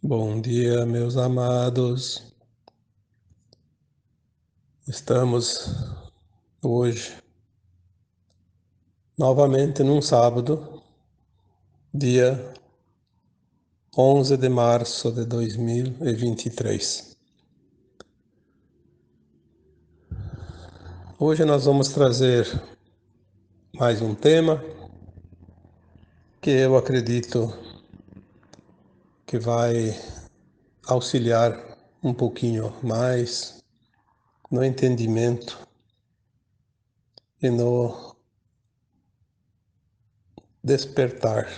Bom dia, meus amados. Estamos hoje novamente num sábado, dia 11 de março de 2023. Hoje nós vamos trazer mais um tema que eu acredito que vai auxiliar um pouquinho mais no entendimento e no despertar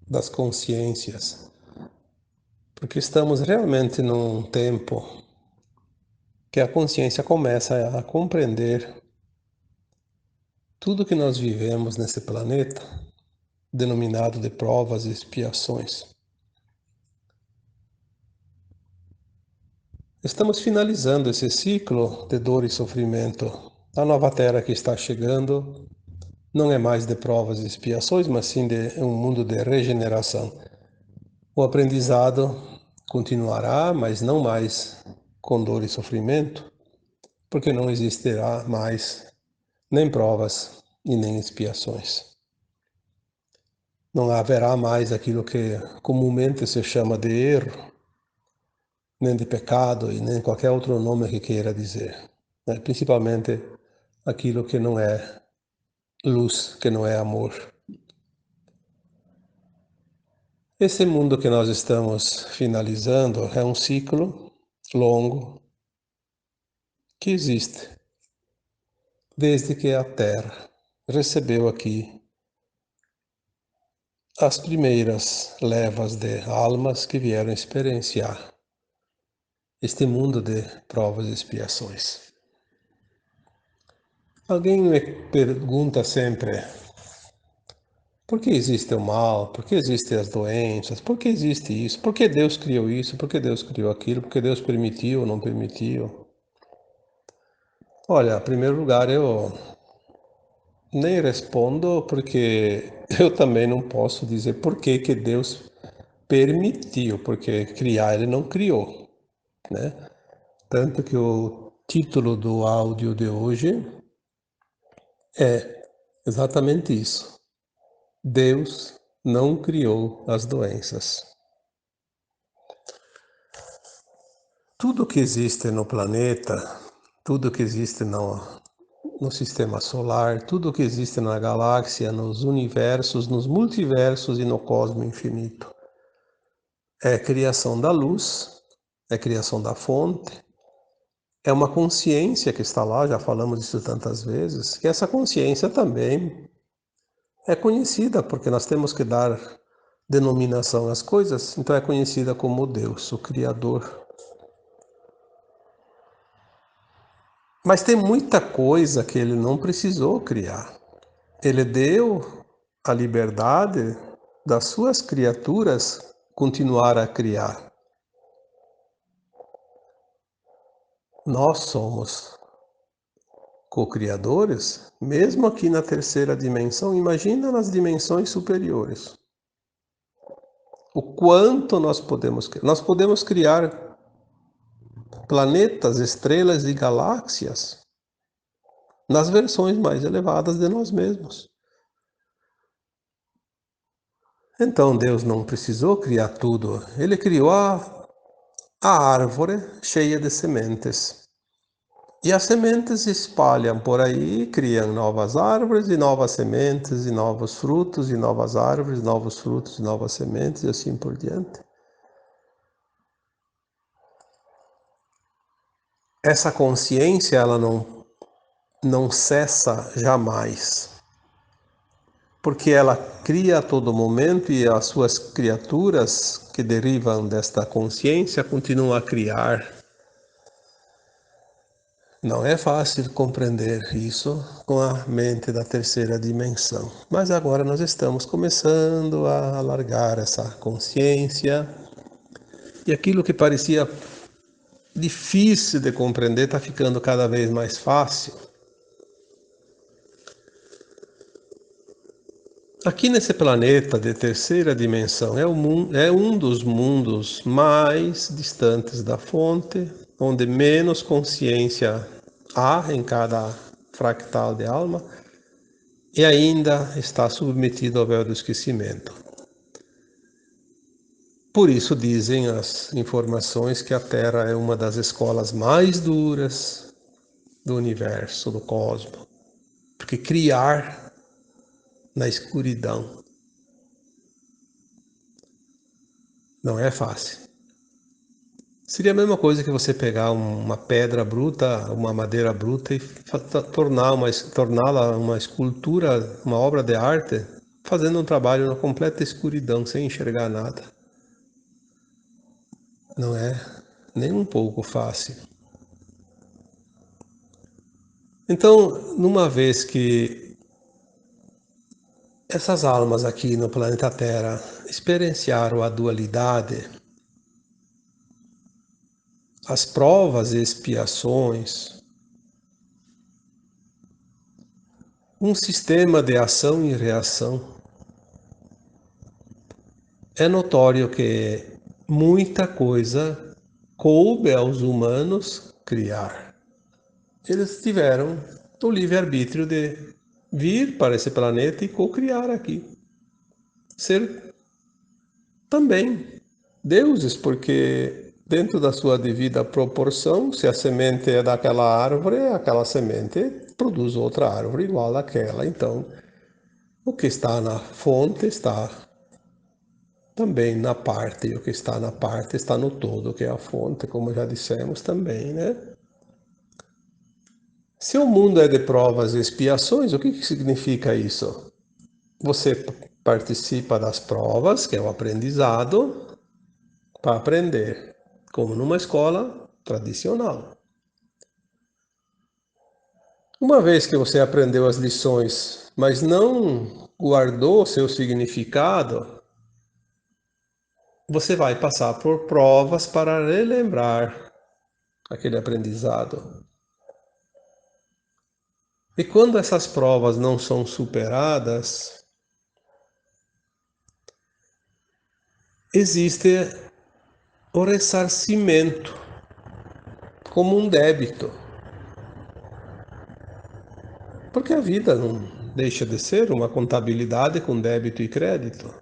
das consciências, porque estamos realmente num tempo que a consciência começa a compreender tudo que nós vivemos nesse planeta, denominado de provas e expiações. Estamos finalizando esse ciclo de dor e sofrimento. A nova Terra que está chegando não é mais de provas e expiações, mas sim de um mundo de regeneração. O aprendizado continuará, mas não mais com dor e sofrimento, porque não existirá mais nem provas e nem expiações. Não haverá mais aquilo que comumente se chama de erro, nem de pecado e nem qualquer outro nome que queira dizer, né? Principalmente aquilo que não é luz, que não é amor. Esse mundo que nós estamos finalizando é um ciclo longo que existe desde que a Terra recebeu aqui as primeiras levas de almas que vieram experienciar este mundo de provas e expiações. Alguém me pergunta sempre: por que existe o mal? Por que existem as doenças? Por que existe isso? Por que Deus criou isso? Por que Deus criou aquilo? Por que Deus permitiu ou não permitiu? Olha, em primeiro lugar, eu nem respondo porque eu também não posso dizer por que que Deus permitiu, porque criar ele não criou, né? Tanto que o título do áudio de hoje é exatamente isso. Deus não criou as doenças. Tudo que existe no planeta, tudo que existe no sistema solar, tudo que existe na galáxia, nos universos, nos multiversos e no cosmo infinito, é criação da luz, é criação da fonte, é uma consciência que está lá, já falamos disso tantas vezes, que essa consciência também é conhecida, porque nós temos que dar denominação às coisas, então é conhecida como Deus, o Criador. Mas tem muita coisa que ele não precisou criar. Ele deu a liberdade das suas criaturas continuar a criar. Nós somos co-criadores, mesmo aqui na terceira dimensão, imagina nas dimensões superiores. O quanto nós podemos criar. Nós podemos criar planetas, estrelas e galáxias nas versões mais elevadas de nós mesmos. Então Deus não precisou criar tudo. Ele criou a árvore cheia de sementes. E as sementes se espalham por aí, criam novas árvores e novas sementes, e novos frutos, e novas árvores, novos frutos, e novas sementes, e assim por diante. Essa consciência, ela não cessa jamais, porque ela cria a todo momento e as suas criaturas que derivam desta consciência continuam a criar. Não é fácil compreender isso com a mente da terceira dimensão, mas agora nós estamos começando a alargar essa consciência e aquilo que parecia difícil de compreender está ficando cada vez mais fácil. Aqui nesse planeta de terceira dimensão é um dos mundos mais distantes da fonte, onde menos consciência há em cada fractal de alma e ainda está submetido ao véu do esquecimento. Por isso dizem as informações que a Terra é uma das escolas mais duras do universo, do cosmos, porque criar na escuridão não é fácil. Seria a mesma coisa que você pegar uma pedra bruta, uma madeira bruta e torná-la uma escultura, uma obra de arte, fazendo um trabalho na completa escuridão, sem enxergar nada. Não é nem um pouco fácil. Então, numa vez que essas almas aqui no planeta Terra experienciaram a dualidade, as provas e expiações, um sistema de ação e reação, é notório que muita coisa coube aos humanos criar. Eles tiveram o livre-arbítrio de vir para esse planeta e co-criar aqui. Ser também deuses, porque dentro da sua devida proporção, se a semente é daquela árvore, aquela semente produz outra árvore igual àquela. Então, o que está na fonte está também na parte, e o que está na parte está no todo, que é a fonte, como já dissemos também, né? Se o mundo é de provas e expiações, o que significa isso? Você participa das provas, que é o aprendizado, para aprender, como numa escola tradicional. Uma vez que você aprendeu as lições, mas não guardou seu significado, você vai passar por provas para relembrar aquele aprendizado. E quando essas provas não são superadas, existe o ressarcimento como um débito. Porque a vida não deixa de ser uma contabilidade com débito e crédito.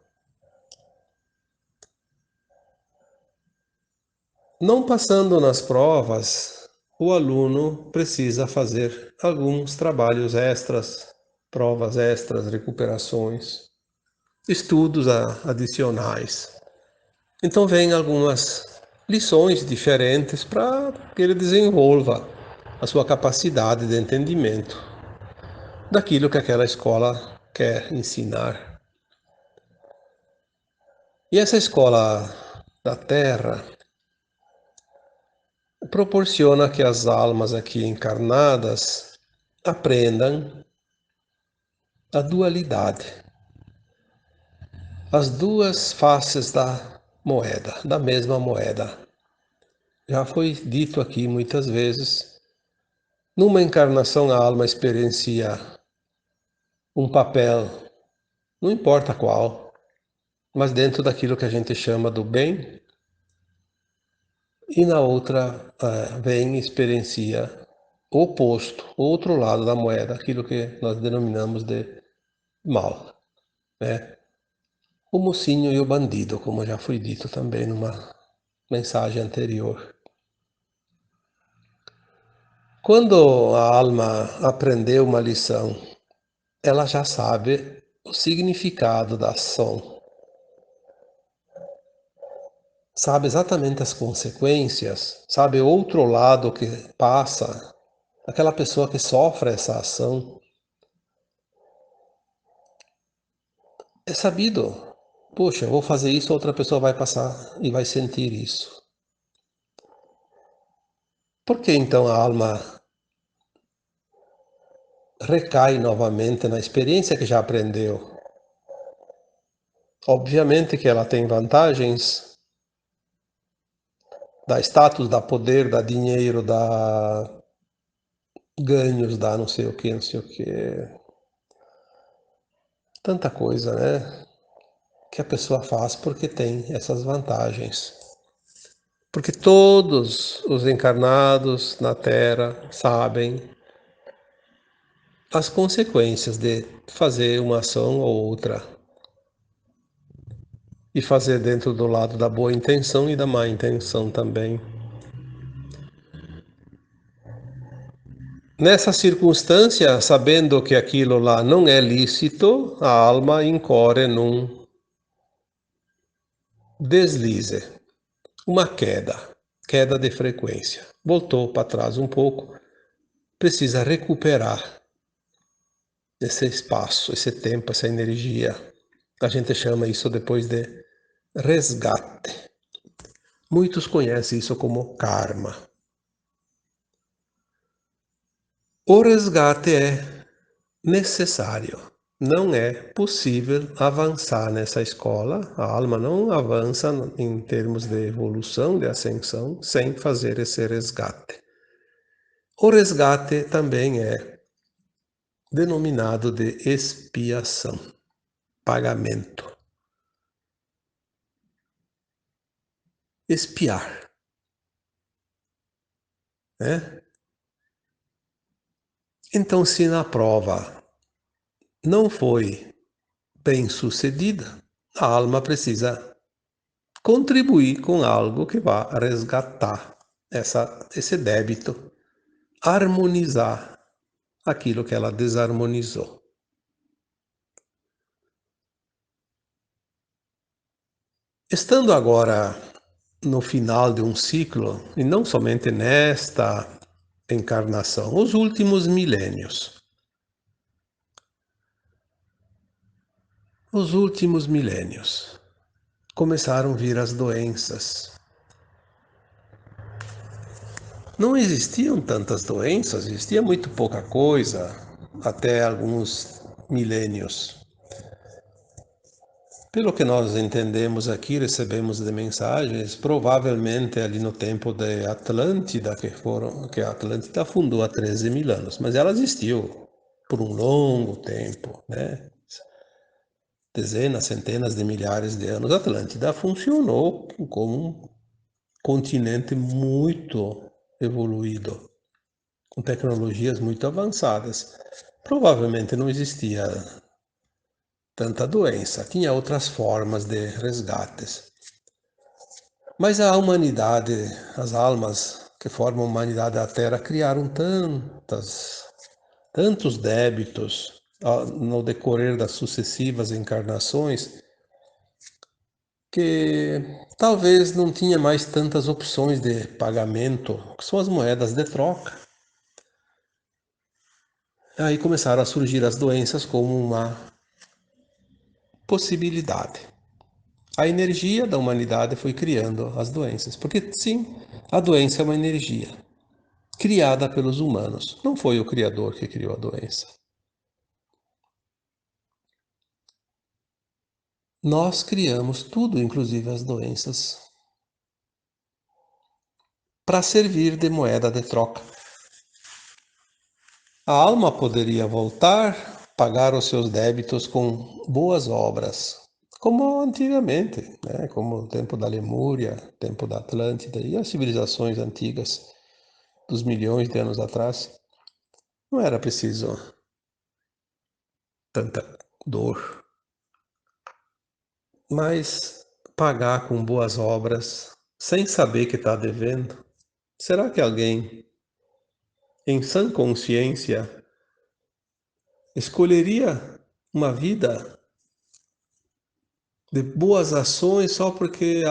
Não passando nas provas, o aluno precisa fazer alguns trabalhos extras, provas extras, recuperações, estudos adicionais. Então vem algumas lições diferentes para que ele desenvolva a sua capacidade de entendimento daquilo que aquela escola quer ensinar. E essa escola da Terra proporciona que as almas aqui encarnadas aprendam a dualidade, as duas faces da moeda, da mesma moeda. Já foi dito aqui muitas vezes, numa encarnação a alma experiencia um papel, não importa qual, mas dentro daquilo que a gente chama do bem, e na outra vem e experiencia o oposto, o outro lado da moeda, aquilo que nós denominamos de mal, né? O mocinho e o bandido, como já foi dito também numa mensagem anterior. Quando a alma aprendeu uma lição, ela já sabe o significado da ação, sabe exatamente as consequências, sabe o outro lado que passa, aquela pessoa que sofre essa ação. É sabido, poxa, eu vou fazer isso, outra pessoa vai passar e vai sentir isso. Por que então a alma recai novamente na experiência que já aprendeu? Obviamente que ela tem vantagens, dá status, dá poder, dá dinheiro, dá ganhos, dá não sei o que, não sei o que. Tanta coisa, né? Que a pessoa faz porque tem essas vantagens. Porque todos os encarnados na Terra sabem as consequências de fazer uma ação ou outra. E fazer dentro do lado da boa intenção e da má intenção também. Nessa circunstância, sabendo que aquilo lá não é lícito, a alma incorre num deslize, uma queda de frequência. Voltou para trás um pouco, precisa recuperar esse espaço, esse tempo, essa energia. A gente chama isso depois de resgate. Muitos conhecem isso como karma. O resgate é necessário. Não é possível avançar nessa escola, a alma não avança em termos de evolução, de ascensão, sem fazer esse resgate. O resgate também é denominado de expiação, pagamento. Expiar, né? Então, se na prova não foi bem sucedida, a alma precisa contribuir com algo que vá resgatar esse débito, harmonizar aquilo que ela desarmonizou. Estando agora no final de um ciclo, e não somente nesta encarnação, os últimos milênios. Os últimos milênios começaram a vir as doenças. Não existiam tantas doenças, existia muito pouca coisa até alguns milênios. Pelo que nós entendemos aqui, recebemos de mensagens, provavelmente ali no tempo de Atlântida, que a Atlântida fundou há 13 mil anos, mas ela existiu por um longo tempo, né? Dezenas, centenas de milhares de anos. A Atlântida funcionou como um continente muito evoluído, com tecnologias muito avançadas. Provavelmente não existia tanta doença, tinha outras formas de resgates. Mas a humanidade, as almas que formam a humanidade da Terra, criaram tantos débitos no decorrer das sucessivas encarnações que talvez não tinha mais tantas opções de pagamento, que são as moedas de troca. Aí começaram a surgir as doenças como uma possibilidade. A energia da humanidade foi criando as doenças, porque sim, a doença é uma energia criada pelos humanos. Não foi o Criador que criou a doença. Nós criamos tudo, inclusive as doenças, para servir de moeda de troca. A alma poderia voltar, pagar os seus débitos com boas obras, como antigamente, né? Como o tempo da Lemúria, tempo da Atlântida e as civilizações antigas dos milhões de anos atrás. Não era preciso tanta dor, mas pagar com boas obras, sem saber que está devendo. Será que alguém, em sã consciência, escolheria uma vida de boas ações só porque,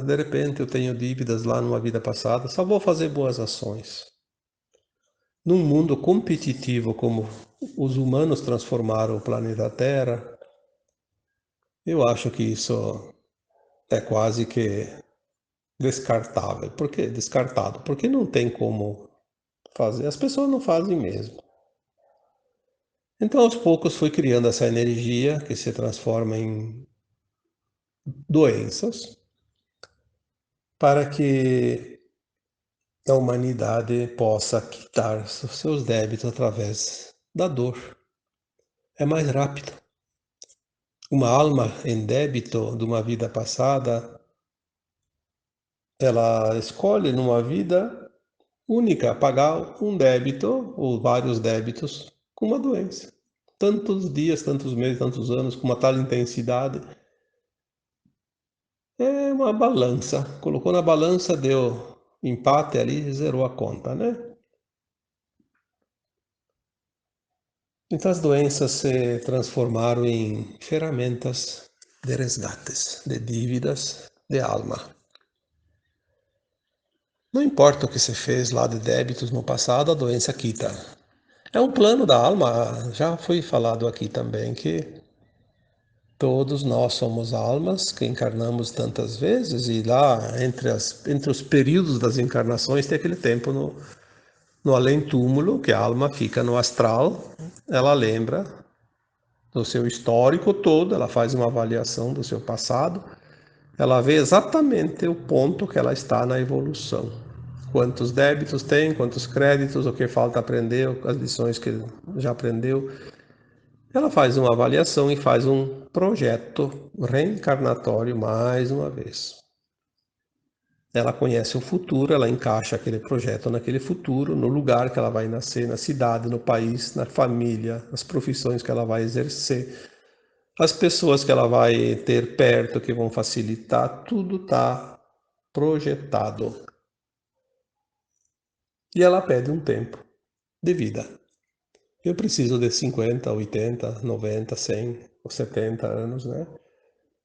de repente eu tenho dívidas lá numa vida passada, só vou fazer boas ações? Num mundo competitivo como os humanos transformaram o planeta Terra, eu acho que isso é quase que descartável. Por que descartado? Porque não tem como fazer. As pessoas não fazem mesmo. Então, aos poucos, foi criando essa energia que se transforma em doenças para que a humanidade possa quitar seus débitos através da dor. É mais rápido. Uma alma em débito de uma vida passada, ela escolhe numa vida única pagar um débito ou vários débitos com uma doença. Tantos dias, tantos meses, tantos anos, com uma tal intensidade. É uma balança. Colocou na balança, deu empate ali, zerou a conta, né? Então as doenças se transformaram em ferramentas de resgates, de dívidas de alma. Não importa o que você fez lá de débitos no passado, a doença quita. É um plano da alma, já foi falado aqui também que todos nós somos almas que encarnamos tantas vezes e lá entre os períodos das encarnações tem aquele tempo no além-túmulo, que a alma fica no astral, ela lembra do seu histórico todo, ela faz uma avaliação do seu passado, ela vê exatamente o ponto que ela está na evolução. Quantos débitos tem, quantos créditos, o que falta aprender, as lições que já aprendeu. Ela faz uma avaliação e faz um projeto reencarnatório mais uma vez. Ela conhece o futuro, ela encaixa aquele projeto naquele futuro, no lugar que ela vai nascer, na cidade, no país, na família, as profissões que ela vai exercer, as pessoas que ela vai ter perto que vão facilitar, tudo está projetado. E ela pede um tempo de vida. Eu preciso de 50, 80, 90, 100 ou 70 anos, né?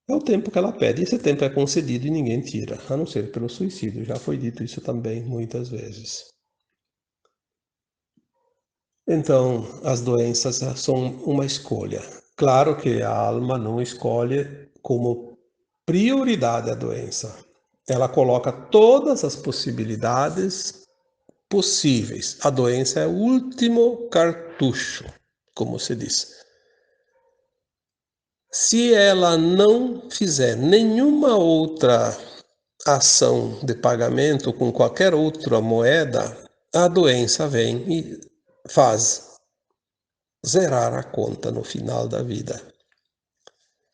É o tempo que ela pede. Esse tempo é concedido e ninguém tira, a não ser pelo suicídio. Já foi dito isso também muitas vezes. Então, as doenças são uma escolha. Claro que a alma não escolhe como prioridade a doença. Ela coloca todas as possibilidades possíveis. A doença é o último cartucho, como se diz. Se ela não fizer nenhuma outra ação de pagamento com qualquer outra moeda, a doença vem e faz zerar a conta no final da vida.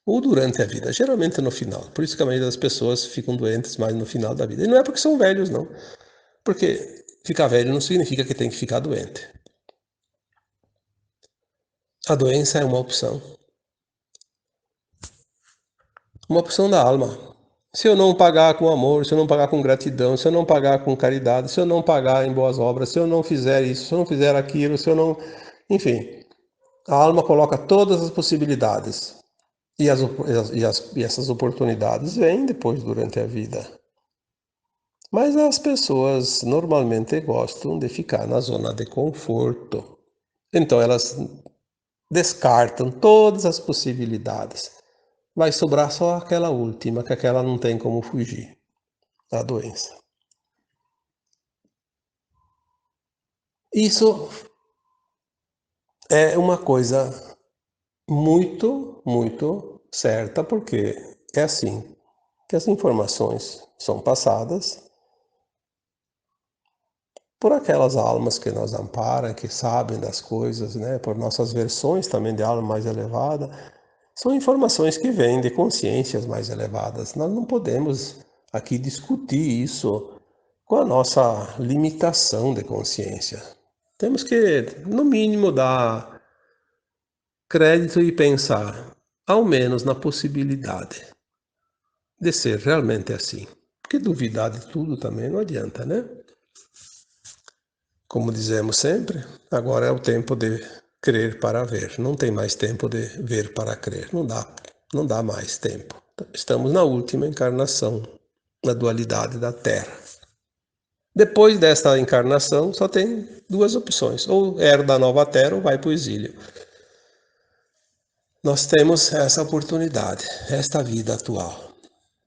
Ou durante a vida, geralmente no final. Por isso que a maioria das pessoas ficam doentes mais no final da vida. E não é porque são velhos, não. Porque ficar velho não significa que tem que ficar doente. A doença é uma opção. Uma opção da alma. Se eu não pagar com amor, se eu não pagar com gratidão, se eu não pagar com caridade, se eu não pagar em boas obras, se eu não fizer isso, se eu não fizer aquilo, se eu não. Enfim, a alma coloca todas as possibilidades. E essas oportunidades vêm depois durante a vida. Mas as pessoas normalmente gostam de ficar na zona de conforto. Então elas descartam todas as possibilidades. Vai sobrar só aquela última, que aquela não tem como fugir, a doença. Isso é uma coisa muito certa, porque é assim que as informações são passadas por aquelas almas que nos amparam, que sabem das coisas, né? Por nossas versões também de alma mais elevada. São informações que vêm de consciências mais elevadas. Nós não podemos aqui discutir isso com a nossa limitação de consciência. Temos que, no mínimo, dar crédito e pensar, ao menos, na possibilidade de ser realmente assim. Porque duvidar de tudo também não adianta, né? Como dizemos sempre, agora é o tempo de crer para ver. Não tem mais tempo de ver para crer. Não dá mais tempo. Estamos na última encarnação, na dualidade da Terra. Depois desta encarnação, só tem duas opções: ou herda a nova Terra ou vai para o exílio. Nós temos essa oportunidade, esta vida atual,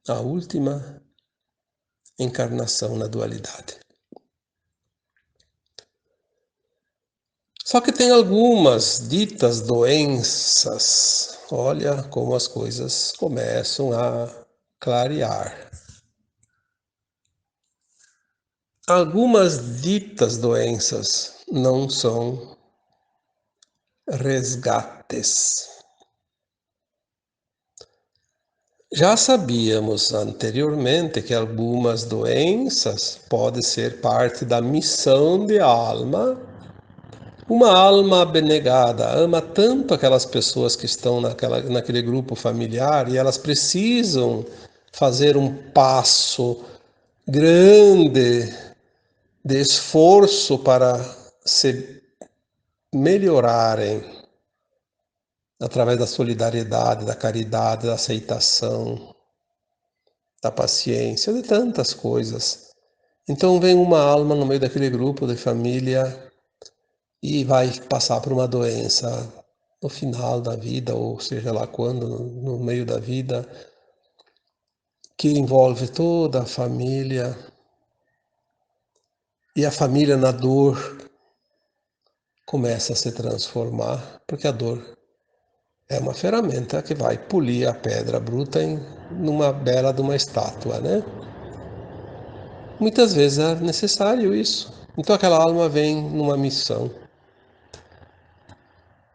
a última encarnação na dualidade. Só que tem algumas ditas doenças. Olha como as coisas começam a clarear. Algumas ditas doenças não são resgates. Já sabíamos anteriormente que algumas doenças podem ser parte da missão de alma. Uma alma abnegada ama tanto aquelas pessoas que estão naquele grupo familiar e elas precisam fazer um passo grande de esforço para se melhorarem através da solidariedade, da caridade, da aceitação, da paciência, de tantas coisas. Então vem uma alma no meio daquele grupo de família e vai passar por uma doença no final da vida, ou seja lá quando, no meio da vida, que envolve toda a família, e a família na dor começa a se transformar, porque a dor é uma ferramenta que vai polir a pedra bruta numa bela de uma estátua, né? Muitas vezes é necessário isso. Então aquela alma vem numa missão.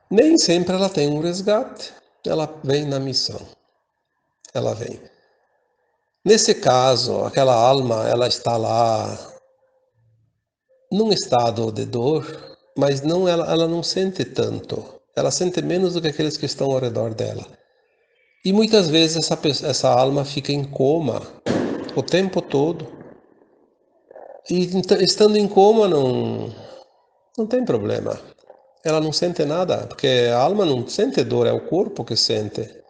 Nem sempre ela tem um resgate, ela vem na missão. Ela vem. Nesse caso, aquela alma, ela está lá num estado de dor, mas não, ela não sente tanto. Ela sente menos do que aqueles que estão ao redor dela. E muitas vezes essa alma fica em coma o tempo todo. E estando em coma não tem problema. Ela não sente nada, porque a alma não sente dor, é o corpo que sente.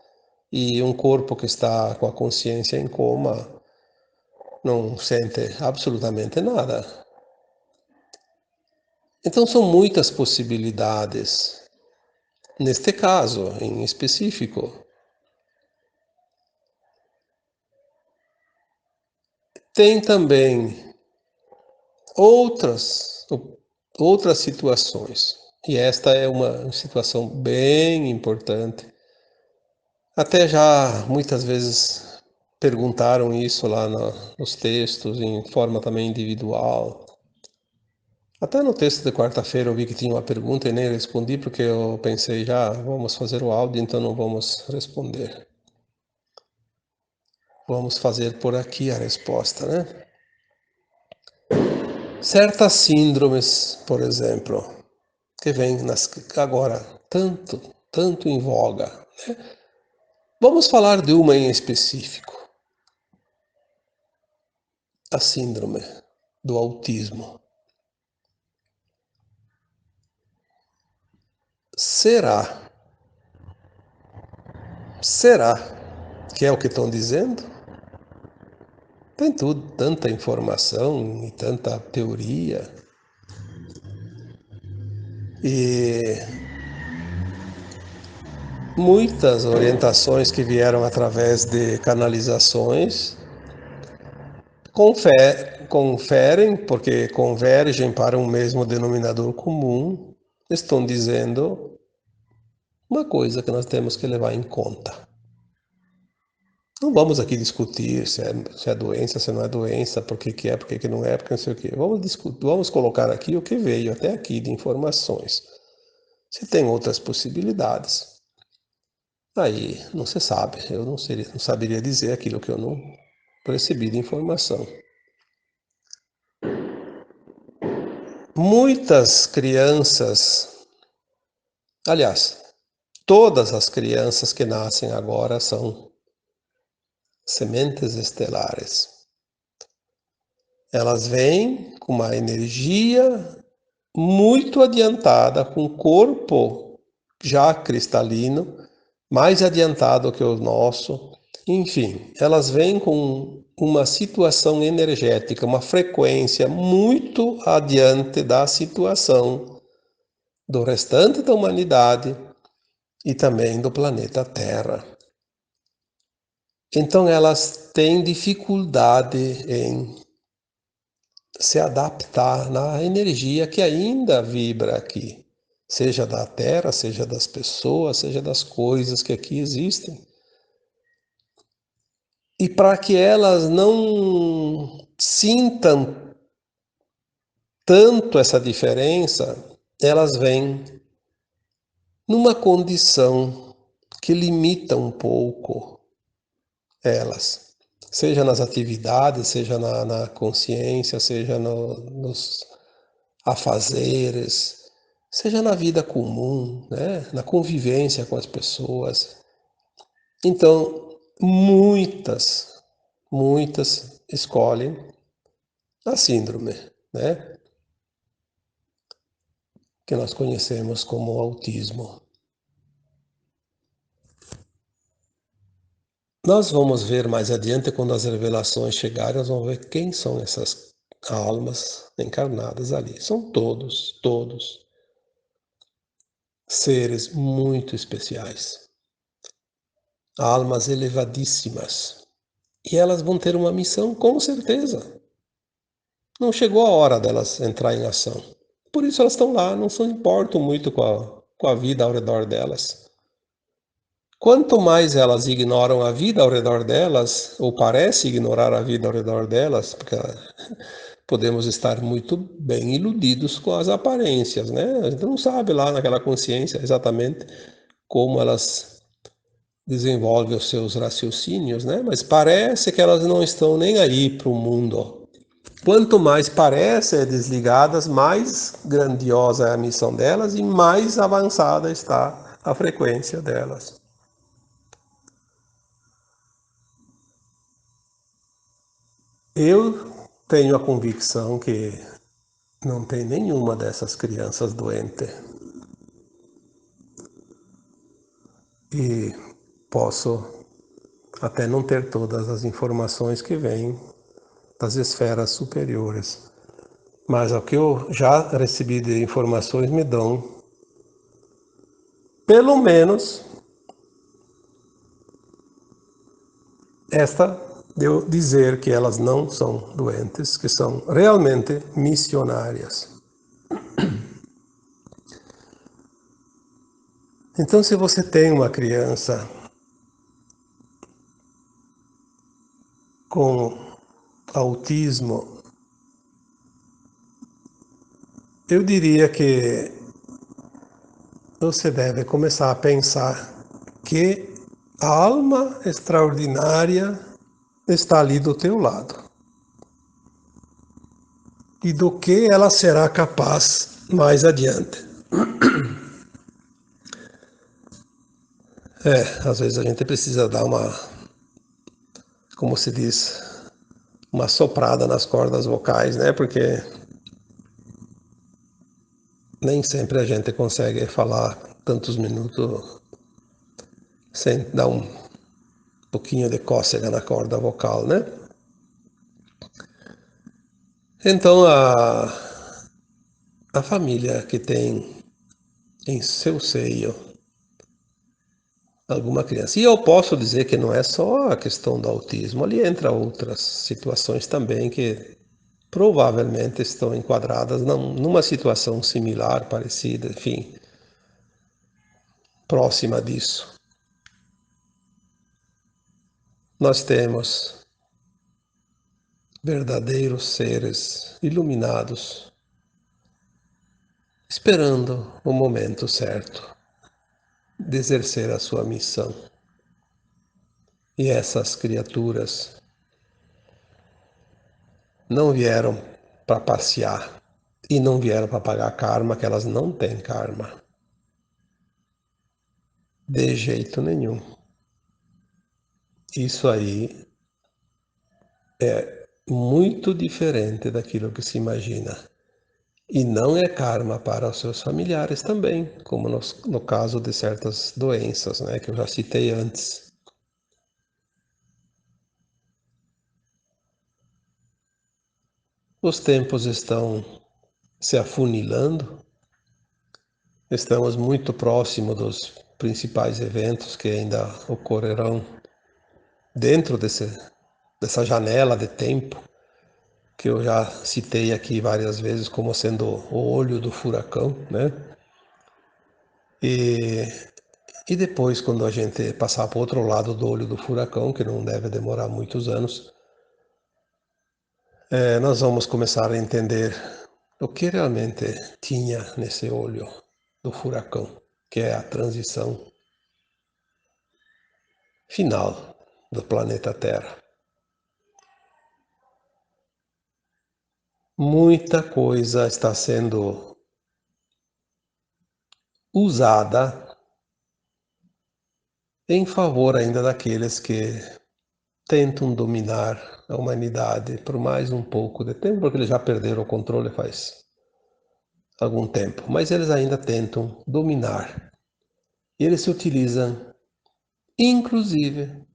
E um corpo que está com a consciência em coma não sente absolutamente nada. Então são muitas possibilidades. Neste caso, em específico, tem também outras outras situações. E esta é uma situação bem importante. Até já muitas vezes perguntaram isso lá nos textos, em forma também individual. Até no texto de quarta-feira eu vi que tinha uma pergunta e nem respondi porque eu pensei já, vamos fazer o áudio, então não vamos responder. Vamos fazer por aqui a resposta, né? Certas síndromes, por exemplo, que vêm agora tanto em voga, né? Vamos falar de uma em específico, a síndrome do autismo. Será? Será que é o que estão dizendo? Tem tudo, tanta informação e tanta teoria. E muitas orientações que vieram através de canalizações conferem, porque convergem para um mesmo denominador comum, estão dizendo uma coisa que nós temos que levar em conta. Não vamos aqui discutir se é doença, se não é doença, por que é, por que não é, porque não sei o quê. Vamos colocar aqui o que veio até aqui de informações. Se tem outras possibilidades, aí não se sabe. Eu não saberia dizer aquilo que eu não recebi de informação. Muitas crianças, aliás, todas as crianças que nascem agora são sementes estelares. Elas vêm com uma energia muito adiantada, com o corpo já cristalino, mais adiantado que o nosso. Enfim, elas vêm com uma situação energética, uma frequência muito adiante da situação do restante da humanidade e também do planeta Terra. Então elas têm dificuldade em se adaptar na energia que ainda vibra aqui, seja da Terra, seja das pessoas, seja das coisas que aqui existem. E para que elas não sintam tanto essa diferença, elas vêm numa condição que limita um pouco elas, seja nas atividades, seja na consciência, seja nos afazeres, seja na vida comum, né? Na convivência com as pessoas. Então, muitas escolhem a síndrome, né? Que nós conhecemos como autismo. Nós vamos ver mais adiante, quando as revelações chegarem, nós vamos ver quem são essas almas encarnadas ali. São todos seres muito especiais, almas elevadíssimas. E elas vão ter uma missão, com certeza. Não chegou a hora delas entrar em ação. Por isso elas estão lá, não se importam muito com a vida ao redor delas. Quanto mais elas ignoram a vida ao redor delas, ou parece ignorar a vida ao redor delas, porque podemos estar muito bem iludidos com as aparências, né? A gente não sabe lá naquela consciência exatamente como elas desenvolvem os seus raciocínios, né? Mas parece que elas não estão nem aí para o mundo. Quanto mais parecem desligadas, mais grandiosa é a missão delas e mais avançada está a frequência delas. Eu tenho a convicção que não tem nenhuma dessas crianças doente. E posso até não ter todas as informações que vêm das esferas superiores. Mas o que eu já recebi de informações me dão, pelo menos, esta de eu dizer que elas não são doentes, que são realmente missionárias. Então, se você tem uma criança com autismo, eu diria que você deve começar a pensar que a alma extraordinária está ali do teu lado. E do que ela será capaz mais adiante. Às vezes a gente precisa dar uma, como se diz, uma soprada nas cordas vocais, né? Porque nem sempre a gente consegue falar tantos minutos sem dar um pouquinho de cócega na corda vocal, né? Então a família que tem em seu seio alguma criança. E eu posso dizer que não é só a questão do autismo, ali entra outras situações também que provavelmente estão enquadradas numa situação similar, parecida, enfim, próxima disso. Nós temos verdadeiros seres iluminados, esperando o momento certo de exercer a sua missão. E essas criaturas não vieram para passear e não vieram para pagar karma, que elas não têm karma. De jeito nenhum. Isso aí é muito diferente daquilo que se imagina. E não é karma para os seus familiares também, como no caso de certas doenças, né, que eu já citei antes. Os tempos estão se afunilando, estamos muito próximo dos principais eventos que ainda ocorrerão dentro dessa janela de tempo que eu já citei aqui várias vezes como sendo o olho do furacão, né? E, e depois, quando a gente passar para o outro lado do olho do furacão, que não deve demorar muitos anos, nós vamos começar a entender o que realmente tinha nesse olho do furacão, que é a transição final. do planeta Terra. Muita coisa está sendo usada em favor ainda daqueles que tentam dominar a humanidade por mais um pouco de tempo, porque eles já perderam o controle faz algum tempo, mas eles ainda tentam dominar. E eles se utilizam, inclusive,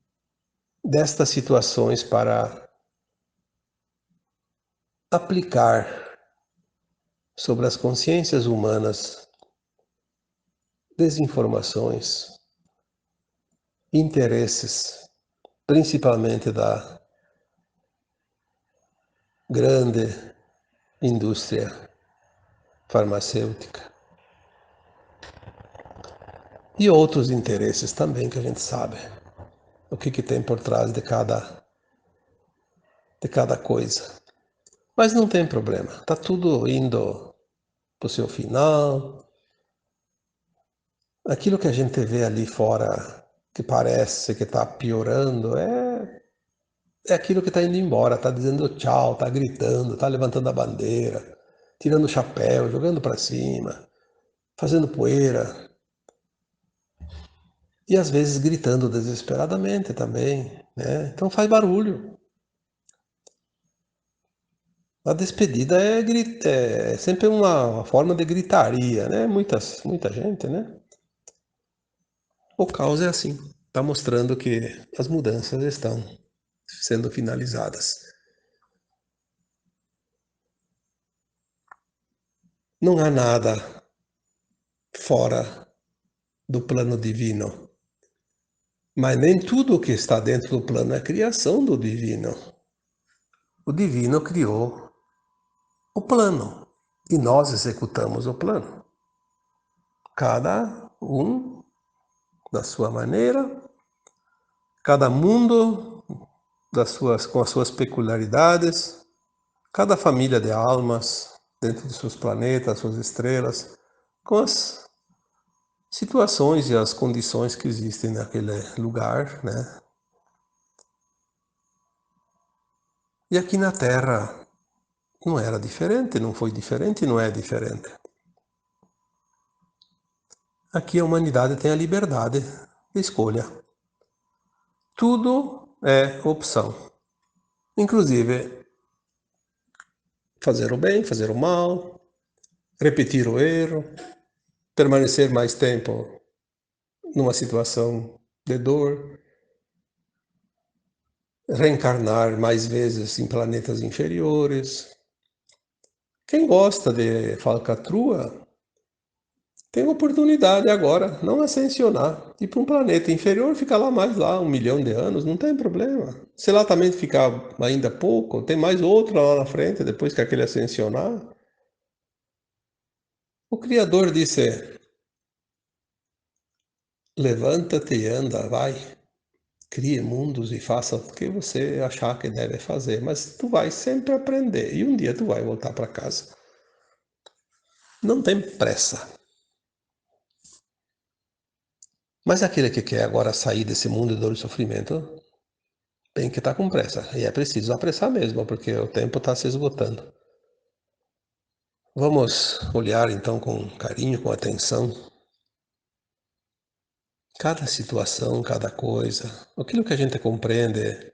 destas situações para aplicar sobre as consciências humanas desinformações, interesses, principalmente da grande indústria farmacêutica e outros interesses também que a gente sabe o que tem por trás de cada coisa. Mas não tem problema, está tudo indo para o seu final. Aquilo que a gente vê ali fora, que parece que está piorando, é aquilo que está indo embora, está dizendo tchau, está gritando, está levantando a bandeira, tirando o chapéu, jogando para cima, fazendo poeira. E às vezes gritando desesperadamente também, né? Então faz barulho. A despedida é sempre uma forma de gritaria, né? Muita gente, né? O caos é assim, está mostrando que as mudanças estão sendo finalizadas. Não há nada fora do plano divino, mas nem tudo o que está dentro do plano é criação do divino. O divino criou o plano e nós executamos o plano. Cada um da sua maneira, cada mundo com as suas peculiaridades, cada família de almas dentro de seus planetas, suas estrelas, com as situações e as condições que existem naquele lugar, né? E aqui na Terra não era diferente, não foi diferente e não é diferente. Aqui a humanidade tem a liberdade de escolha. Tudo é opção. Inclusive, fazer o bem, fazer o mal, repetir o erro, permanecer mais tempo numa situação de dor, reencarnar mais vezes em planetas inferiores. Quem gosta de falcatrua tem oportunidade agora, não ascensionar, ir para um planeta inferior, ficar lá mais lá 1 milhão de anos, não tem problema. Se lá também ficar ainda pouco, tem mais outro lá na frente, depois que aquele ascensionar. O Criador disse, levanta-te e anda, vai, crie mundos e faça o que você achar que deve fazer, mas tu vai sempre aprender e um dia tu vai voltar para casa. Não tem pressa. Mas aquele que quer agora sair desse mundo de dor e sofrimento, tem que estar com pressa. E é preciso apressar mesmo, porque o tempo está se esgotando. Vamos olhar então com carinho, com atenção, cada situação, cada coisa. Aquilo que a gente compreende,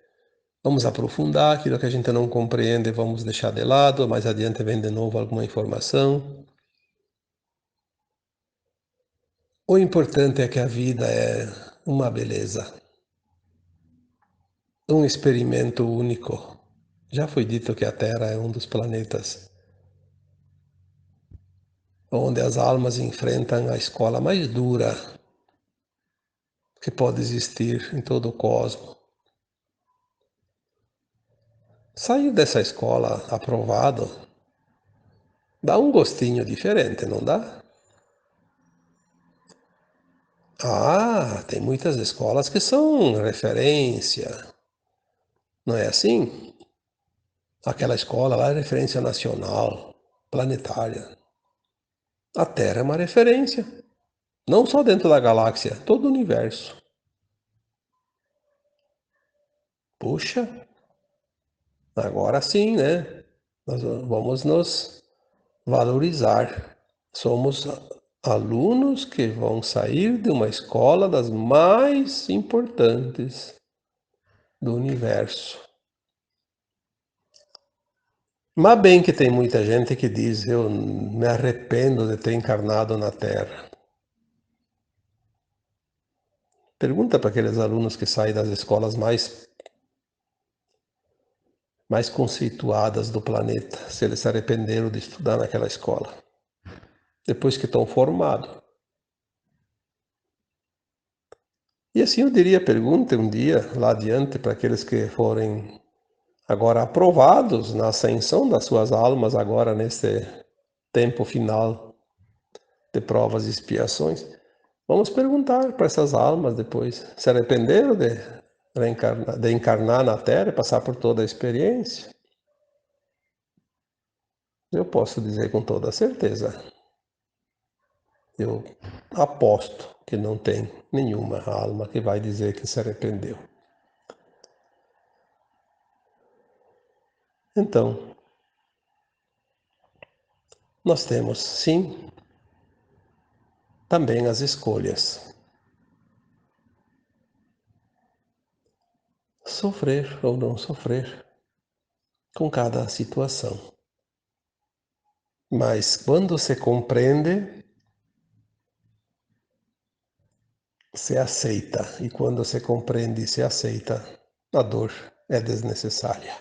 vamos aprofundar. Aquilo que a gente não compreende, vamos deixar de lado. Mais adiante vem de novo alguma informação. O importante é que a vida é uma beleza, um experimento único. Já foi dito que a Terra é um dos planetas onde as almas enfrentam a escola mais dura que pode existir em todo o cosmos. Sair dessa escola aprovado dá um gostinho diferente, não dá? Ah, tem muitas escolas que são referência, não é assim? Aquela escola lá é referência nacional, planetária. A Terra é uma referência, não só dentro da galáxia, todo o universo. Puxa, agora sim, né? Nós vamos nos valorizar. Somos alunos que vão sair de uma escola das mais importantes do universo. Mas bem que tem muita gente que diz, eu me arrependo de ter encarnado na Terra. Pergunta para aqueles alunos que saem das escolas mais conceituadas do planeta, se eles se arrependeram de estudar naquela escola, depois que estão formados. E assim eu diria, pergunte um dia lá adiante para aqueles que forem agora aprovados na ascensão das suas almas agora nesse tempo final de provas e expiações. Vamos perguntar para essas almas depois, se arrependeram de encarnar na Terra e passar por toda a experiência? Eu posso dizer com toda certeza, eu aposto que não tem nenhuma alma que vai dizer que se arrependeu. Então, nós temos, sim, também as escolhas. Sofrer ou não sofrer com cada situação. Mas quando se compreende, se aceita. E quando se compreende e se aceita, a dor é desnecessária.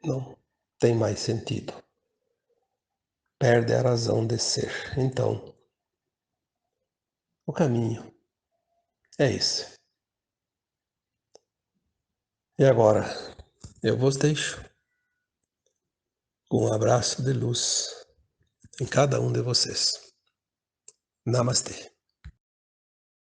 Não tem mais sentido. Perde a razão de ser. Então, o caminho é esse. E agora, eu vos deixo com um abraço de luz em cada um de vocês. Namastê.